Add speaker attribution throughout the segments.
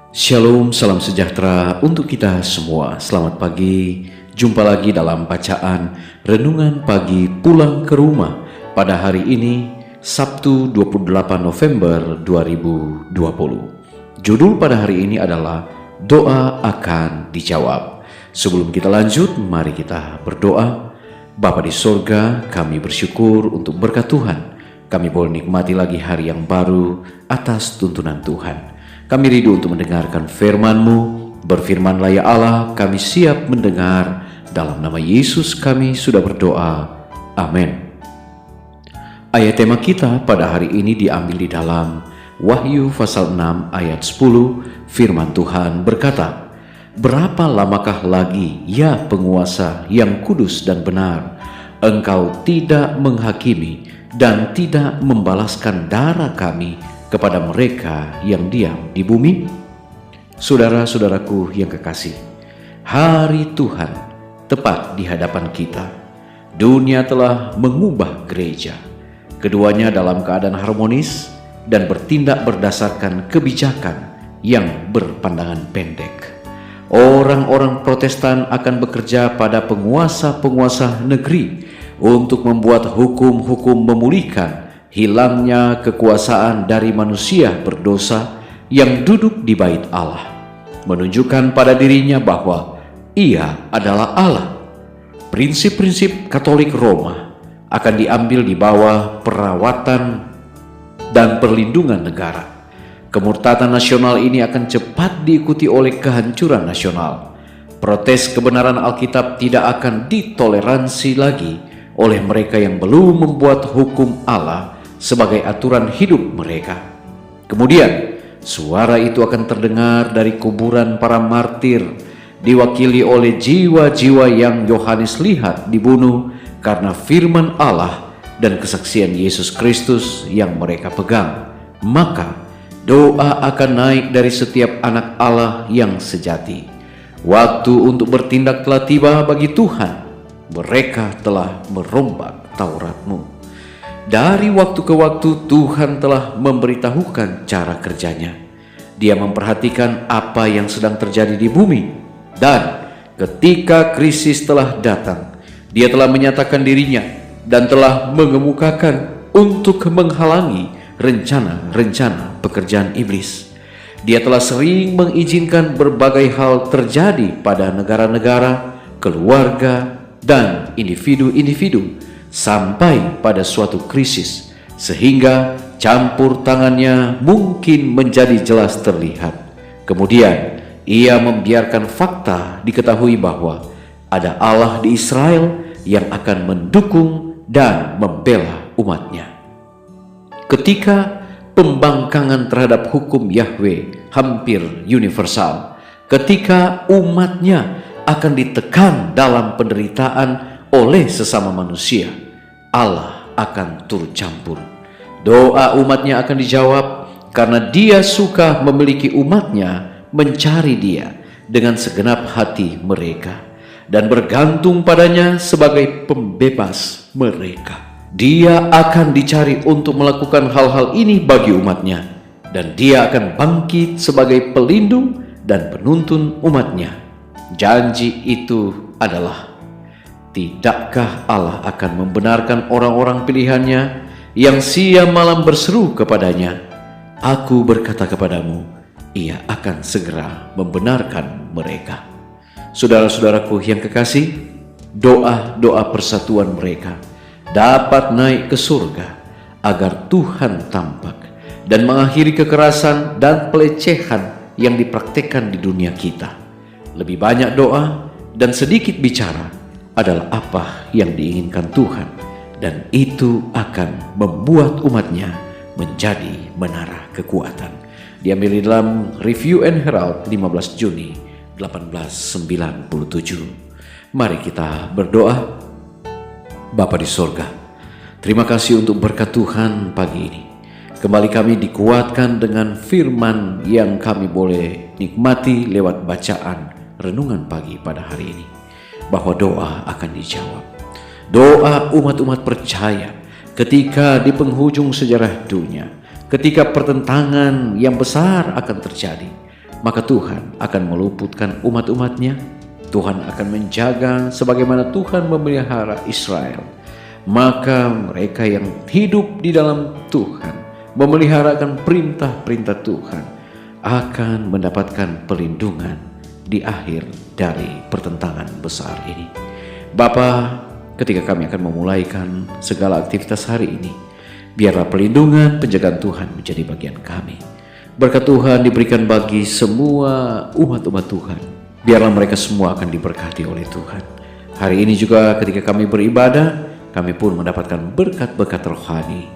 Speaker 1: Shalom, salam sejahtera untuk kita semua. Selamat pagi, jumpa lagi dalam bacaan Renungan Pagi Pulang ke Rumah pada hari ini, Sabtu 28 November 2020. Judul pada hari ini adalah Doa Akan Dijawab. Sebelum kita lanjut, mari kita berdoa. Bapa di sorga, kami bersyukur untuk berkat Tuhan. Kami boleh nikmati lagi hari yang baru atas tuntunan Tuhan. Kami rindu untuk mendengarkan firman-Mu. Berfirmanlah ya Allah, kami siap mendengar. Dalam nama Yesus kami sudah berdoa. Amin. Ayat tema kita pada hari ini diambil di dalam Wahyu pasal 6 ayat 10. Firman Tuhan berkata, "Berapa lamakah lagi, ya penguasa yang kudus dan benar, engkau tidak menghakimi dan tidak membalaskan darah kami kepada mereka yang diam di bumi?" Saudara-saudaraku yang kekasih, hari Tuhan tepat di hadapan kita. Dunia telah mengubah gereja. Keduanya dalam keadaan harmonis dan bertindak berdasarkan kebijakan yang berpandangan pendek. Orang-orang Protestan akan bekerja pada penguasa-penguasa negeri untuk membuat hukum-hukum memulihkan hilangnya kekuasaan dari manusia berdosa yang duduk di bait Allah, menunjukkan pada dirinya bahwa ia adalah Allah. Prinsip-prinsip Katolik Roma akan diambil di bawah perawatan dan perlindungan negara. Kemurtatan nasional ini akan cepat diikuti oleh kehancuran nasional. Protes kebenaran Alkitab tidak akan ditoleransi lagi oleh mereka yang belum membuat hukum Allah sebagai aturan hidup mereka. Kemudian suara itu akan terdengar dari kuburan para martir, diwakili oleh jiwa-jiwa yang Yohanes lihat dibunuh karena firman Allah dan kesaksian Yesus Kristus yang mereka pegang. Maka doa akan naik dari setiap anak Allah yang sejati. Waktu untuk bertindak telah tiba bagi Tuhan. Mereka telah merombak Taurat-Mu. Dari waktu ke waktu Tuhan telah memberitahukan cara kerjanya. Dia memperhatikan apa yang sedang terjadi di bumi. Dan ketika krisis telah datang, Dia telah menyatakan dirinya dan telah mengemukakan untuk menghalangi rencana-rencana pekerjaan iblis. Dia telah sering mengizinkan berbagai hal terjadi pada negara-negara, keluarga, dan individu-individu sampai pada suatu krisis, sehingga campur tangannya mungkin menjadi jelas terlihat. Kemudian ia membiarkan fakta diketahui bahwa ada Allah di Israel yang akan mendukung dan membela umatnya. Ketika pembangkangan terhadap hukum Yahweh hampir universal, ketika umatnya akan ditekan dalam penderitaan oleh sesama manusia, Allah akan turut campur. Doa umatnya akan dijawab karena Dia suka memiliki umatnya mencari Dia dengan segenap hati mereka dan bergantung padanya sebagai pembebas mereka. Dia akan dicari untuk melakukan hal-hal ini bagi umatnya, dan Dia akan bangkit sebagai pelindung dan penuntun umatnya. Janji itu adalah, tidakkah Allah akan membenarkan orang-orang pilihannya yang siang malam berseru kepadanya, "Aku berkata kepadamu, Ia akan segera membenarkan mereka." Saudara-saudaraku yang kekasih, doa-doa persatuan mereka dapat naik ke surga agar Tuhan tampak dan mengakhiri kekerasan dan pelecehan yang dipraktekkan di dunia kita. Lebih banyak doa dan sedikit bicara adalah apa yang diinginkan Tuhan, dan itu akan membuat umatnya menjadi menara kekuatan. Diambil di dalam Review and Herald 15 Juni 1897. Mari kita berdoa. Bapa di sorga, terima kasih untuk berkat Tuhan pagi ini. Kembali kami dikuatkan dengan firman yang kami boleh nikmati lewat bacaan renungan pagi pada hari ini, bahwa doa akan dijawab. Doa umat-umat percaya ketika di penghujung sejarah dunia, ketika pertentangan yang besar akan terjadi, maka Tuhan akan meluputkan umat-umatnya. Tuhan akan menjaga sebagaimana Tuhan memelihara Israel. Maka mereka yang hidup di dalam Tuhan, memeliharakan perintah-perintah Tuhan, akan mendapatkan perlindungan di akhir dari pertentangan besar ini. Bapa, ketika kami akan memulaikan segala aktivitas hari ini, biarlah perlindungan penjagaan Tuhan menjadi bagian kami. Berkat Tuhan diberikan bagi semua umat-umat Tuhan. Biarlah mereka semua akan diberkati oleh Tuhan. Hari ini juga ketika kami beribadah, kami pun mendapatkan berkat-berkat rohani.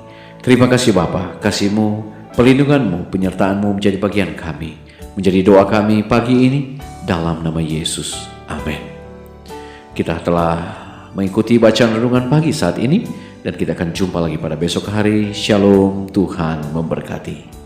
Speaker 1: Terima kasih Bapa, kasih-Mu, perlindungan-Mu, penyertaan-Mu menjadi bagian kami. Menjadi doa kami pagi ini dalam nama Yesus. Amin. Kita telah mengikuti bacaan renungan pagi saat ini dan kita akan jumpa lagi pada besok hari. Shalom, Tuhan memberkati.